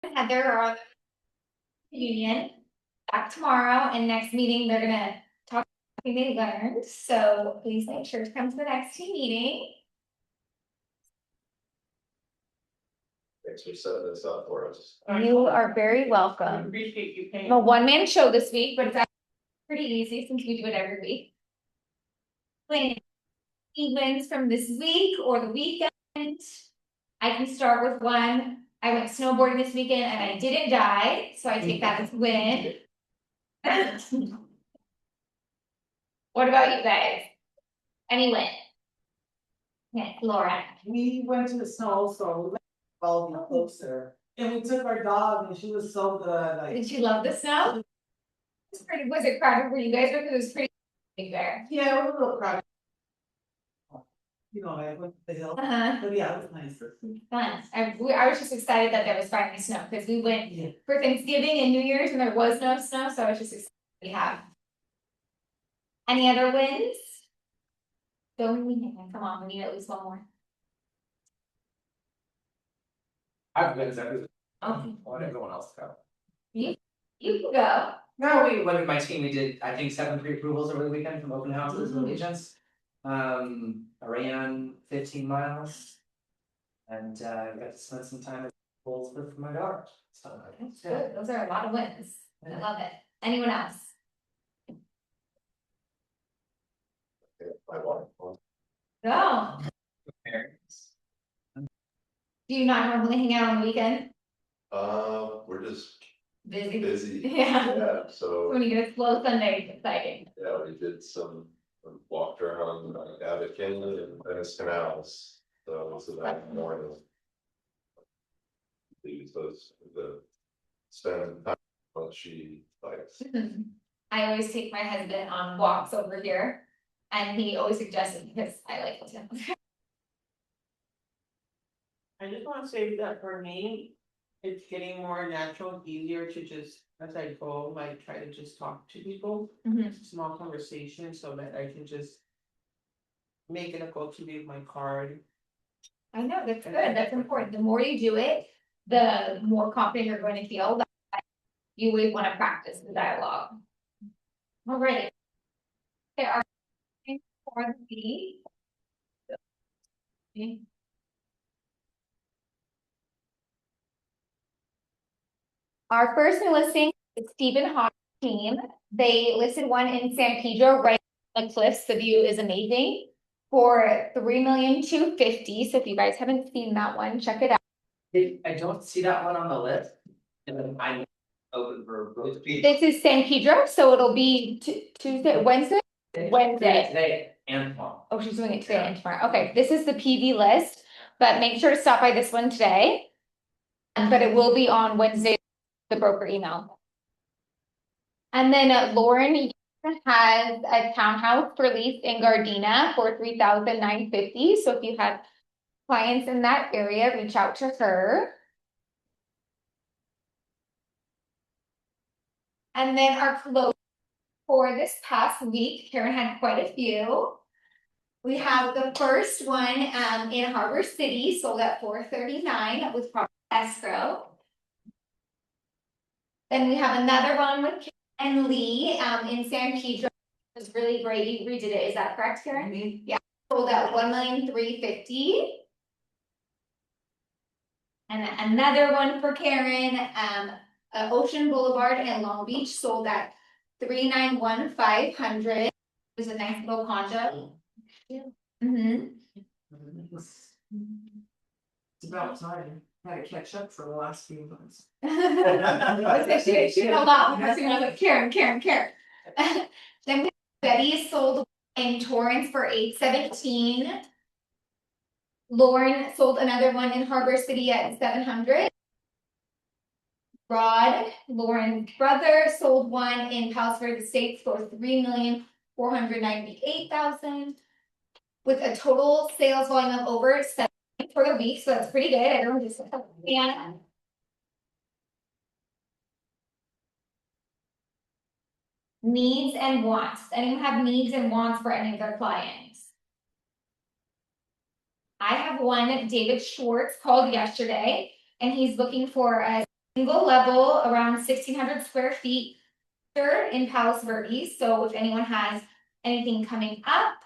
Heather are on the union back tomorrow, and next meeting they're gonna talk about what they learned. So please make sure to come to the next team meeting. Thanks for setting this up for us. You are very welcome. Appreciate you paying. I'm a one-man show this week, but it's actually pretty easy since we do it every week. When he wins from this week or the weekend, I can start with one. I went snowboarding this weekend and I didn't die, so I take that as a win. What about you guys? Any win? Yeah, Laura. We went to the snow, so we went well closer. And we took our dog and she was so good. Like, Did you love the snow? It's pretty, was it crowded for you guys? Because it was pretty big there. yeah, it was a little crowded. You know, I went to the hill. But yeah, it was nice. Fun. I was just excited that there was finally snow because we went for Thanksgiving and New Year's and there was no snow, so I was just excited we have. Any other wins? Come on, we need at least one more. I've been everything. Okay. I want everyone else to go. You can go. No, we went with my team. We did, I think, 7 pre-approvals over the weekend from open houses and agents. I ran 15 miles. And got to spend some time at Bulls with my daughter. So That's good. Those are a lot of wins. I love it. Anyone else? I want. Go. Do you not normally hang out on the weekend? We're just Busy. busy. Yeah. So When you get a slow Sunday, it's exciting. yeah, we did some walked around Abbott Canyon and Venice Canals. So that morning. These those the spend time when she likes. I always take my husband on walks over here, and he always suggests it because I like it too. I just want to say that for me, it's getting more natural, easier to just, as I go, like try to just talk to people. Small conversation so that I can just make it a goal to leave my card. I know, that's good, that's important. The more you do it, the more confident you're going to feel that you would want to practice the dialogue. All right. Okay, our for the our first new listing is Stephen Hawk's team. They listed one in San Pedro, right on the cliffs. The view is amazing for $3,250,000. So if you guys haven't seen that one, check it out. I don't see that one on the list. And then I'm open for both. This is San Pedro, so it'll be Tuesday, Wednesday? Wednesday. Today and tomorrow. Oh, she's doing it today and tomorrow. Okay, this is the PV list, but make sure to stop by this one today. But it will be on Wednesday, the broker email. And then Lauren has a townhouse for lease in Gardena for $3,950. So if you have clients in that area, reach out to her. And then our close for this past week, Karen had quite a few. We have the first one in Harbor City, sold at $439 with proper escrow. Then we have another one with Karen and Lee in San Pedro. It was really great. You redid it. Is that correct, Karen? Yeah. Sold at $1,350,000. And another one for Karen, Ocean Boulevard in Long Beach, sold at $391,500. It was a nice little condo. Yeah. It's about time. Had to catch up for the last few months. She had a lot more. So I was like, Karen. Then we have Betty sold in Torrance for $817,000. Lauren sold another one in Harbor City at $700,000. Rod, Lauren's brother, sold one in Palos Verdes Estates for $3,498,000 with a total sales volume of over 7 for the week, so that's pretty good. I don't just needs and wants. Anyone have needs and wants for any of their clients? I have one, David Schwartz called yesterday, and he's looking for a single level around 1,600 square feet in Palos Verdes. So if anyone has anything coming up,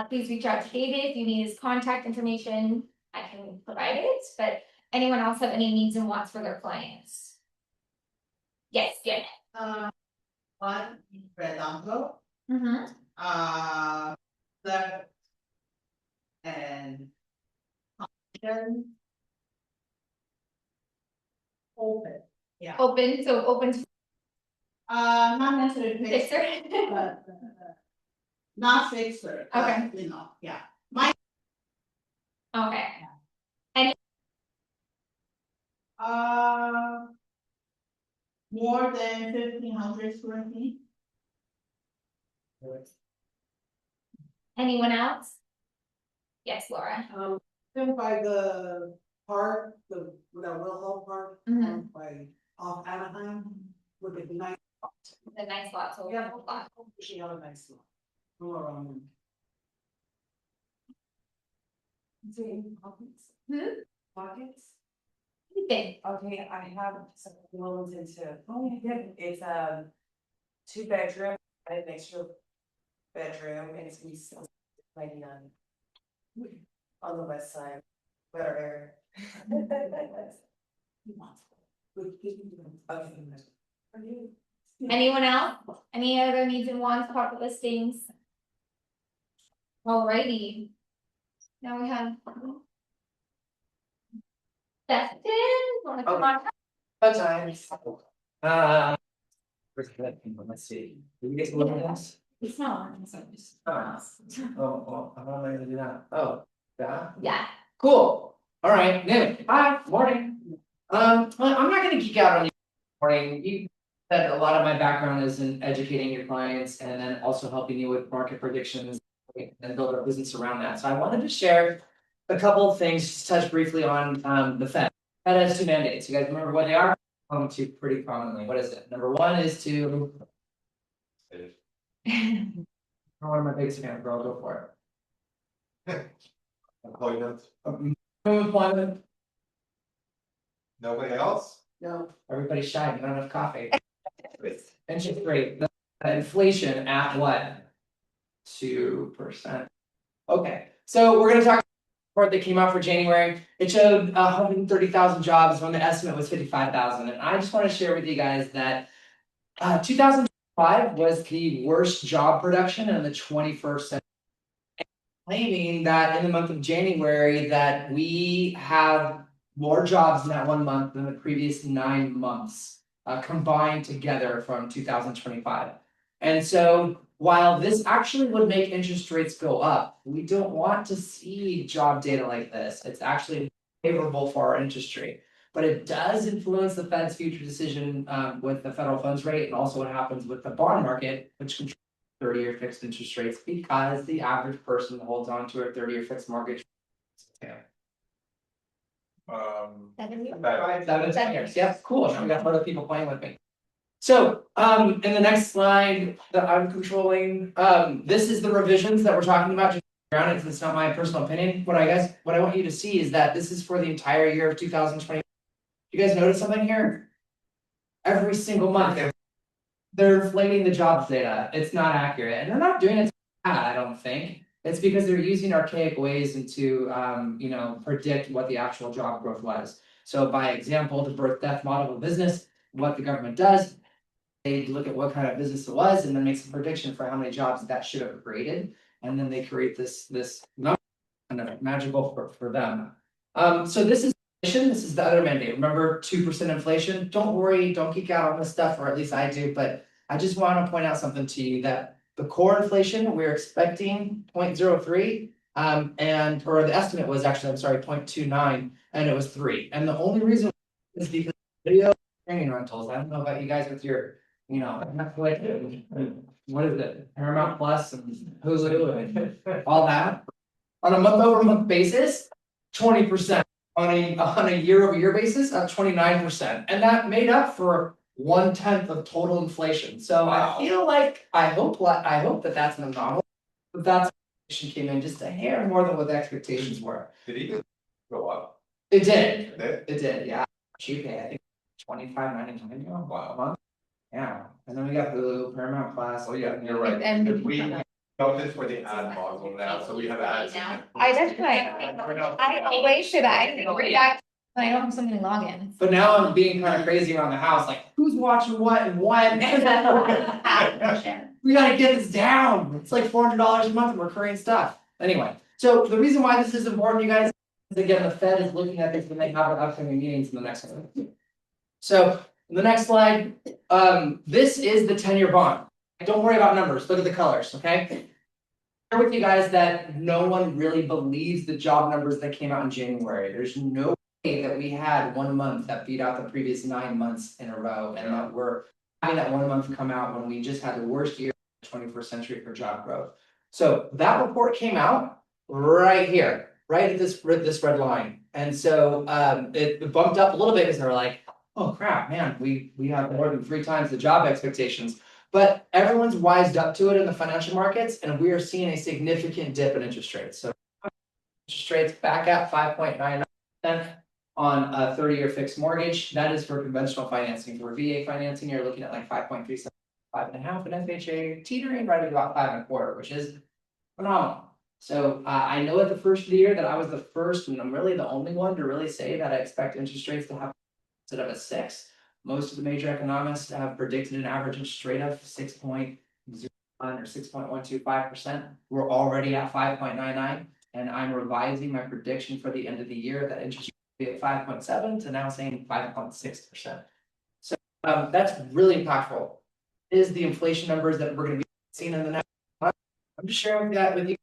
please reach out to David. If you need his contact information, I can provide it. But anyone else have any needs and wants for their clients? Yes, good. One Redondo, Mm-hmm. the and then open. Yeah. Open, so open to Not necessarily fixer. but not fixer. but, Okay. You know, yeah. Okay. More than 1,500 square feet. Anyone else? Yes, Laura. Then by the park, the Willow Park, Mhm. by off Anaheim, with the nice. The nice lot, so Yeah, lot. she had a nice lot. Go around. Pockets? Hmm? Pockets? Anything. Okay, I have some loans into, oh my goodness, it's a 2-bedroom, an extra bedroom, and it's gonna be 99 on the west side, where. Anyone else? Any other needs and wants, pocket listings? Alrighty. Now we have. Dustin, wanna come on? Sometimes. Let's see. Did we get to look at this? It's not. Oh, how am I gonna do that? Oh, yeah. Yeah. Cool. All right, Nick. Hi, morning. Well, I'm not gonna geek out on you. Morning. You said a lot of my background is in educating your clients and then also helping you with market predictions and build a business around that. So I wanted to share a couple of things, just touch briefly on the Fed. Fed has 2 mandates. You guys remember what they are? To pretty prominently. What is it? Number 1 is to. One of my biggest fans, bro. I'll go for it. Employment, Employment. nobody else? No. Everybody's shy. Not enough coffee. Interest rate. The inflation at what? 2%. Okay, so we're gonna talk about the report that came out for January. It showed 130,000 jobs when the estimate was 55,000. And I just want to share with you guys that 2005 was the worst job production in the 21st century. Claiming that in the month of January that we have more jobs in that 1 month than the previous 9 months combined together from 2025. And so while this actually would make interest rates go up, we don't want to see job data like this. It's actually favorable for our industry. But it does influence the Fed's future decision with the federal funds rate and also what happens with the bond market, which controls 30-year fixed interest rates because the average person holds on to a 30-year fixed mortgage. Yeah. 7 years. 7 years. Yep, cool. Now we got other people playing with me. So in the next slide that I'm controlling, this is the revisions that we're talking about. Just around it, it's not my personal opinion. What I want you to see is that this is for the entire year of 2020. You guys notice something here? Every single month they're inflating the jobs data. It's not accurate, and they're not doing it to bad, I don't think. It's because they're using archaic ways to predict what the actual job growth was. So by example, the birth death model of business, what the government does, they look at what kind of business it was and then makes a prediction for how many jobs that should have created. And then they create this number kind of magical for them. So this is the other mandate. Remember 2% inflation? Don't worry, don't geek out on this stuff, or at least I do, but I just want to point out something to you that the core inflation, we're expecting 0.03, or the estimate was actually, 0.29, and it was 3. And the only reason is because video streaming rentals. I don't know about you guys with your, Netflix, what is it, Paramount Plus and Hulu and all that. On a month-over-month basis, 20%. On a year-over-year basis, 29%, and that made up for 1/10 of total inflation. So Wow. I feel like I hope that that's an anomaly, but that's inflation came in just a hair more than what the expectations were. Did it even go up? It did. Did? It did, yeah. GPA, I think $25.99 a month. Yeah, and then we got Hulu, Paramount Plus. Oh, yeah, you're right. And- We built this for the ad model now, so we have ads. that's right. I always should I I don't have so many logins. But now I'm being kind of crazy around the house, like who's watching what and what? We gotta get this down. It's like $400 a month in recurring stuff. Anyway, so the reason why this is important, you guys, is again, the Fed is looking at this when they have upcoming meetings in the next one. So in the next slide, this is the 10-year bond. Don't worry about numbers, look at the colors, okay? Share with you guys that no one really believes the job numbers that came out in January. There's no way that we had 1 month that beat out the previous 9 months in a row, and that we're having that 1 month come out when we just had the worst year in the 21st century for job growth. So that report came out right here, right at this red line. And so it bumped up a little bit because they were like, oh crap, man, we have more than 3 times the job expectations. But everyone's wised up to it in the financial markets, and we are seeing a significant dip in interest rates. So interest rates back at 5.99% on a 30-year fixed mortgage. That is for conventional financing. For VA financing, you're looking at like 5.37, 5.5, and FHA teetering right at about 5.25, which is phenomenal. So I know at the first of the year that I was the first, and I'm really the only one to really say that I expect interest rates to have instead of a 6. Most of the major economists have predicted an average interest rate of 6.01 or 6.125%. We're already at 5.99, and I'm revising my prediction for the end of the year that interest rate will be at 5.7 to now saying 5.6%. So that's really impactful. Is the inflation numbers that we're going to be seeing in the next month? I'm just sharing that with you.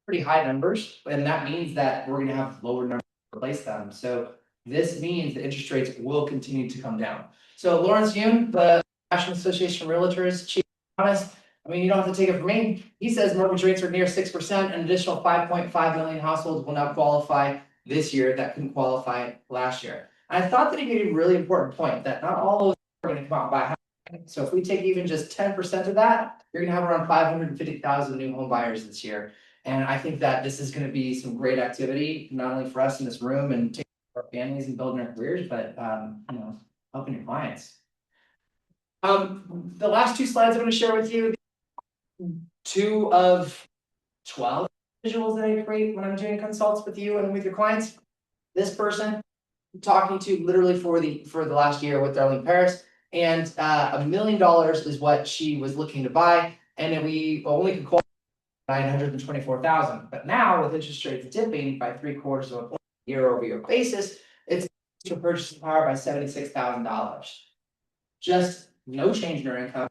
Pretty high numbers, and that means that we're going to have lower numbers to replace them. So this means the interest rates will continue to come down. So Lawrence Yoon, the National Association of Realtors chief economist, I mean, you don't have to take it from me. He says mortgage rates are near 6%. An additional 5.5 million households will now qualify this year that couldn't qualify last year. And I thought that he made a really important point that not all of those are going to come out and buy a house. So if we take even just 10% of that, you're going to have around 550,000 new home buyers this year. And I think that this is going to be some great activity, not only for us in this room and taking care of our families and building our careers, but you know, helping your clients. The last 2 slides I'm going to share with you, 2 of 12 visuals that I create when I'm doing consults with you and with your clients. This person I'm talking to literally for the last year with Darlene Paris, and $1 million is what she was looking to buy, and then we only could qualify 924,000. But now with interest rates dipping by 3/4 of a point year-over-year basis, it's to purchasing power by $76,000. Just no change in her income,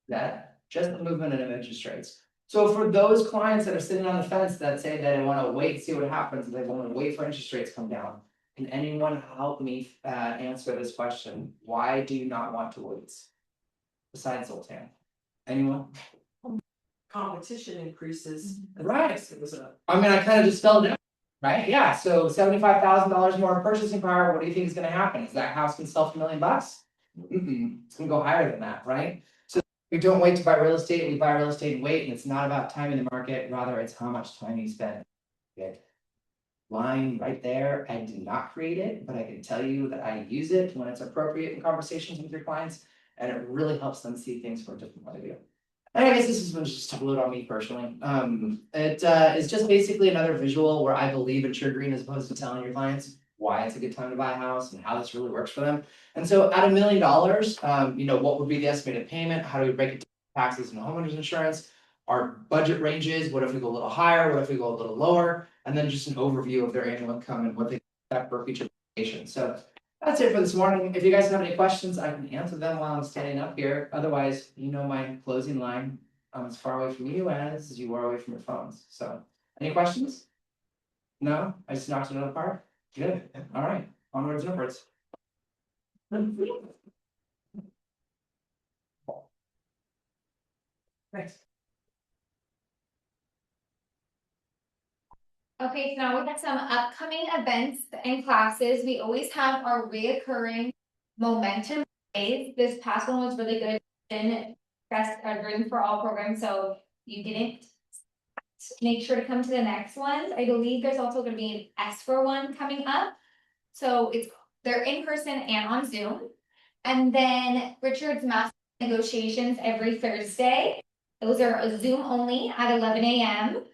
that just the movement in interest rates. So for those clients that are sitting on the fence that say that they want to wait and see what happens, they want to wait for interest rates to come down, can anyone help me answer this question? Why do you not want to wait? Besides Zoltan, anyone? Competition increases. Right. I mean, I kind of just spelled it out, right? Yeah, so $75,000 more in purchasing power, what do you think is gonna happen? Is that house gonna sell for $1 million? It's gonna go higher than that, right? So we don't wait to buy real estate, we buy real estate and wait, and it's not about timing the market, rather it's how much time you spend. Good. Line right there, I did not create it, but I can tell you that I use it when it's appropriate in conversations with your clients, and it really helps them see things from a different point of view. And I guess this is just a load on me personally. It is just basically another visual where I believe in triggering as opposed to telling your clients why it's a good time to buy a house and how this really works for them. And so at $1 million, you know, what would be the estimated payment? How do we break it down? Taxes and homeowners insurance, our budget ranges, what if we go a little higher, what if we go a little lower, and then just an overview of their annual income and what they expect for future vacation. So that's it for this morning. If you guys have any questions, I can answer them while I'm standing up here. Otherwise, you know my closing line. I'm as far away from you as you are away from your phones. So, any questions? No? I just knocked another part? Good. All right. Onwards and upwards. Thanks. Okay, so now we have some upcoming events and classes. We always have our reoccurring momentum days. This past one was really good in best Dream for All program, so you didn't make sure to come to the next ones. I believe there's also going to be an escrow one coming up. So they're in person and on Zoom. And then Richard's master negotiations every Thursday. Those are a Zoom only at 11 a.m.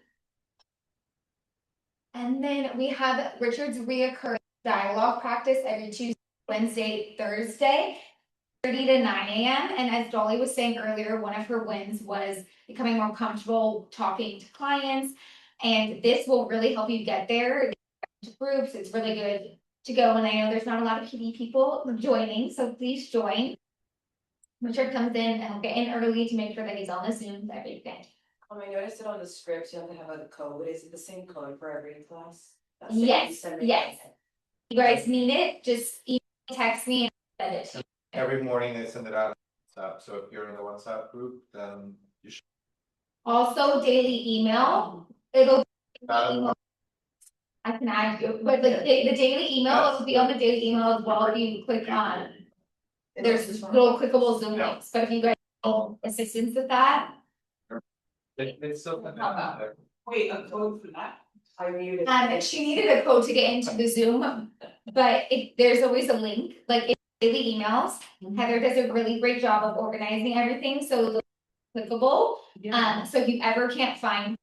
And then we have Richard's reoccurring dialogue practice every Tuesday, Wednesday, Thursday, 30 to 9 a.m. And as Dolly was saying earlier, one of her wins was becoming more comfortable talking to clients. And this will really help you get there to groups. It's really good to go. And I know there's not a lot of PD people joining, so please join. Richard comes in and he'll get in early to make sure that he's on the Zoom every day. I noticed it on the script, you have to have a code, is it the same code for every class? That's it, you Yes, send me- yes. You guys need it, just email, text me and send it to you. Every morning they send it out, so if you're in the WhatsApp group, then you should. Also daily email, it'll. I can add you, but the daily email, it'll be on the daily email as well, if you click on. There's little clickable Zoom links, but if you guys need assistance with that. It's still. Wait, a code for that? I muted. She needed a code to get into the Zoom, but there's always a link, like in daily emails. Heather does a really great job of organizing everything, so it's clickable. So if you ever can't find,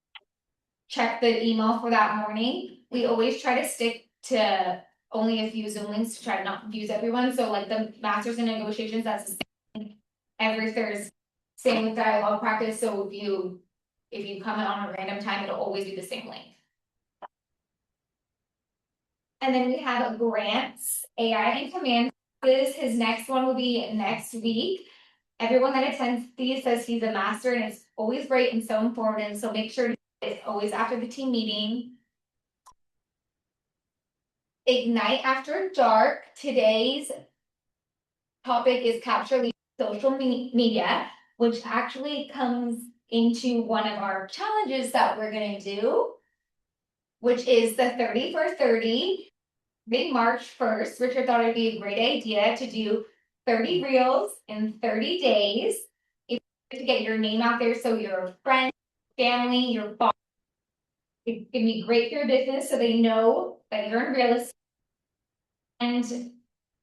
check the email for that morning. We always try to stick to only a few Zoom links to try to not confuse everyone. So like the masters in negotiations, that's the same every Thursday. Same with dialogue practice. So if you come in on a random time, it'll always be the same link. And then we have grants, AI and command. His next one will be next week. Everyone that attends these says he's a master and it's always great and so informative. So make sure it's always after the team meeting. Ignite After Dark. Today's topic is capture social media, which actually comes into one of our challenges that we're going to do, which is the 30 for 30. March 1st, Richard thought it'd be a great idea to do 30 reels in 30 days. It's to get your name out there so your friends, family, your boss, it can be great for your business so they know that you're in real estate. And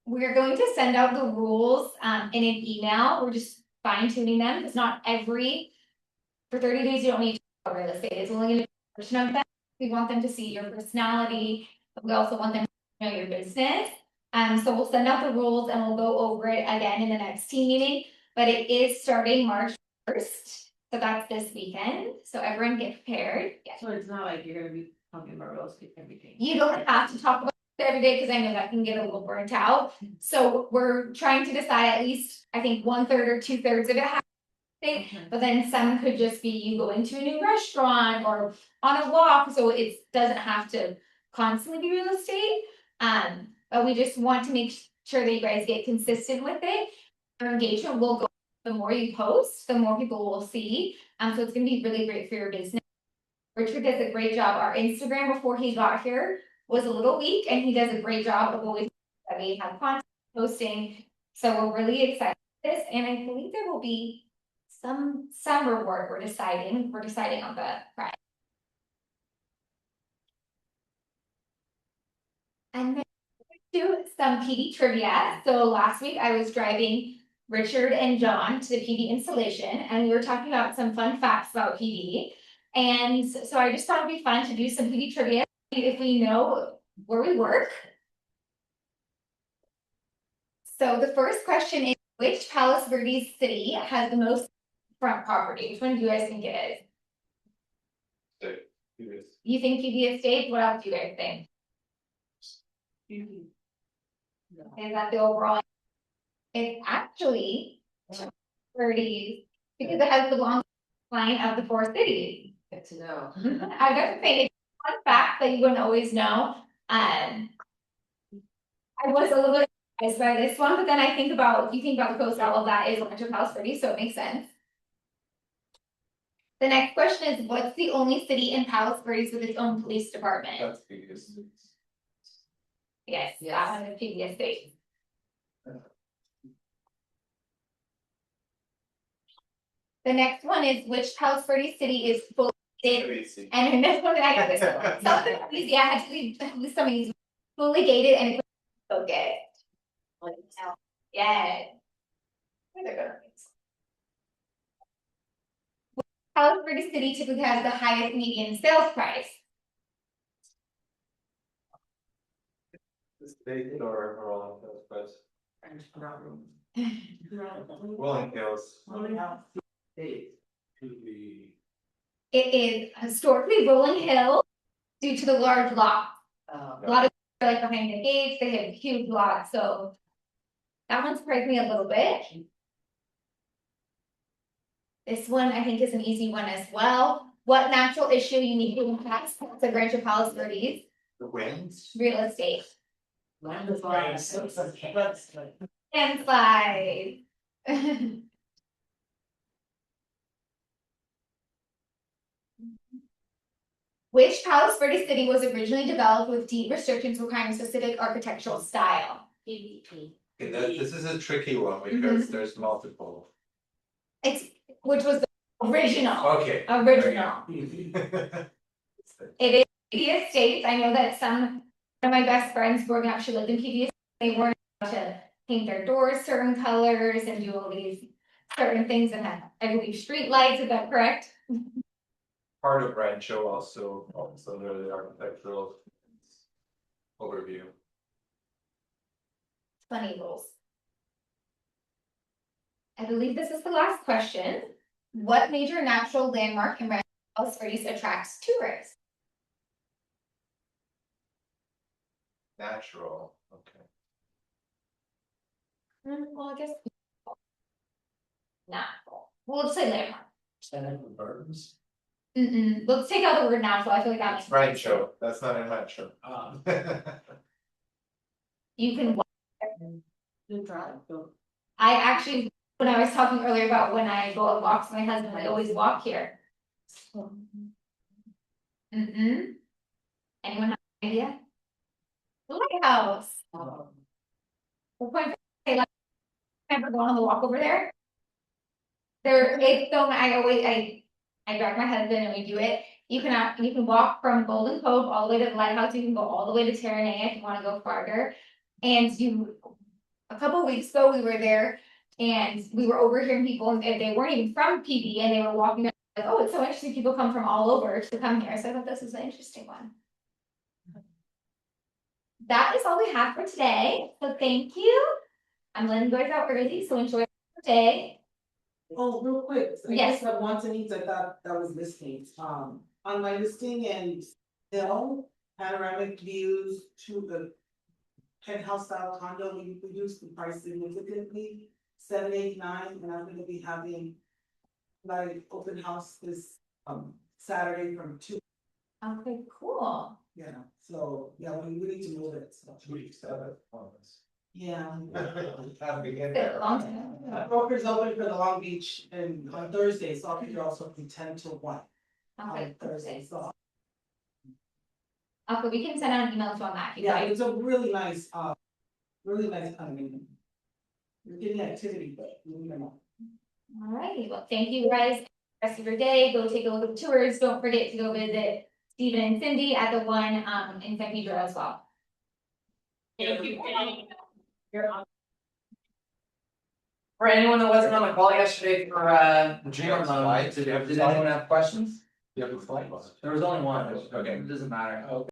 we're going to send out the rules in an email. We're just fine tuning them. It's not for 30 days, you don't need to talk about real estate. It's only going to be a portion of them. We want them to see your personality, but we also want them to know your business. So we'll send out the rules and we'll go over it again in the next team meeting, but it is starting March 1st. So that's this weekend. So everyone get prepared. Yeah. So it's not like you're gonna be talking about real estate every day. You don't have to talk about it every day because I know that can get a little burnt out. So we're trying to decide at least, I think 1/3 or 2/3 of it has to be, but then some could just be you going to a new restaurant or on a walk. So it doesn't have to constantly be real estate. But we just want to make sure that you guys get consistent with it. Your engagement will go, the more you post, the more people will see. So it's gonna be really great for your business. Richard does a great job. Our Instagram before he got here was a little weak and he does a great job of always that we have content posting. So we're really excited for this and I believe there will be some reward we're deciding on the prize. And then do some PD trivia. So last week I was driving Richard and John to the PD installation and we were talking about some fun facts about PD. And so I just thought it'd be fun to do some PD trivia if we know where we work. So the first question is, which Palos Verdes city has the most front property? Which one do you guys think it is? You think PD Estate? What else do you guys think? Is that the overall? It's actually Verdes because it has the long line of the 4 cities. Good to know. I gotta say, it's a fun fact that you wouldn't always know. I was a little bit surprised by this one, but then I think about, you think about the coast, all of that is Metro Palos Verdes, so it makes sense. The next question is, what's the only city in Palos Verdes with its own police department? That's biggest. Yes, that one is PBS state. The next one is, which Palos Verdes city is fully gated? And in this one, I got this one. Something easy, I had to leave some of these fully gated and focused. Yeah. Where they're going. California City typically has the highest median sales price. This big or all those, but Rolling Hills. To be. It is historically Rolling Hill due to the large lot. A lot of people are like behind the gates, they have huge lots, so that one surprised me a little bit. This one I think is an easy one as well. What natural issue you need to pass the Rancho Palos Verdes The winds. real estate? Landslide. Landslide. Which Palos Verdes city was originally developed with deed restrictions requiring specific architectural style? KWPV. Okay, this is a tricky one because there's multiple. It's which was the original. Okay. Original. It is PV Estates. I know that one of my best friends growing up, she lived in PV. They weren't allowed to paint their doors certain colors and do all these certain things and have, I believe, street lights. Is that correct? Part of Rancho also under the architectural overview. Funny rules. I believe this is the last question. What major natural landmark in Palos Verdes attracts tourists? Natural, okay. Well, I guess natural. Well, let's say landmark. Gardens. Let's take out the word natural. I feel like that makes sense. Rancho, that's not in Rancho. You can. Good drive, though. I actually, when I was talking earlier about when I go on walks with my husband, I always walk here. Anyone have an idea? Lighthouse. We're going to say, like, remember going on the walk over there? It's so I drag my husband and we do it. You can walk from Golden Cove all the way to the lighthouse. You can go all the way to Terranea if you want to go farther. And a couple weeks ago we were there and we were overhearing people and they weren't even from PV and they were walking up like, oh, it's so interesting. People come from all over to come here. So I thought this was an interesting one. That is all we have for today. So thank you. I'm letting you guys out early, so enjoy your day. Oh, real quick, I Yes. just have one thing I thought that was listing, on my listing and still panoramic views to the penthouse style condo, we reduced the price significantly, 789, and I'm gonna be having my open house this Saturday from 2. Okay, cool. Yeah, so yeah, we need to move it, so. Yeah. Been a long time. Broker's open for the Long Beach and on Thursday, so I'll be here also from 10 to 1 Okay, on Thursday, so. Okay, we can send out an email to on that. If you'd Yeah, like. it's a really nice condominium. You're getting activity, but you know. Alrighty, well, thank you guys. Rest of your day, go take a look at the tours. Don't forget to go visit Stephen and Cindy at the one in San Pedro as well. Thank you. For anyone that wasn't on the call yesterday for the dream loan, did anyone have questions? You have a slide. There was only one. Okay. It doesn't matter. Okay.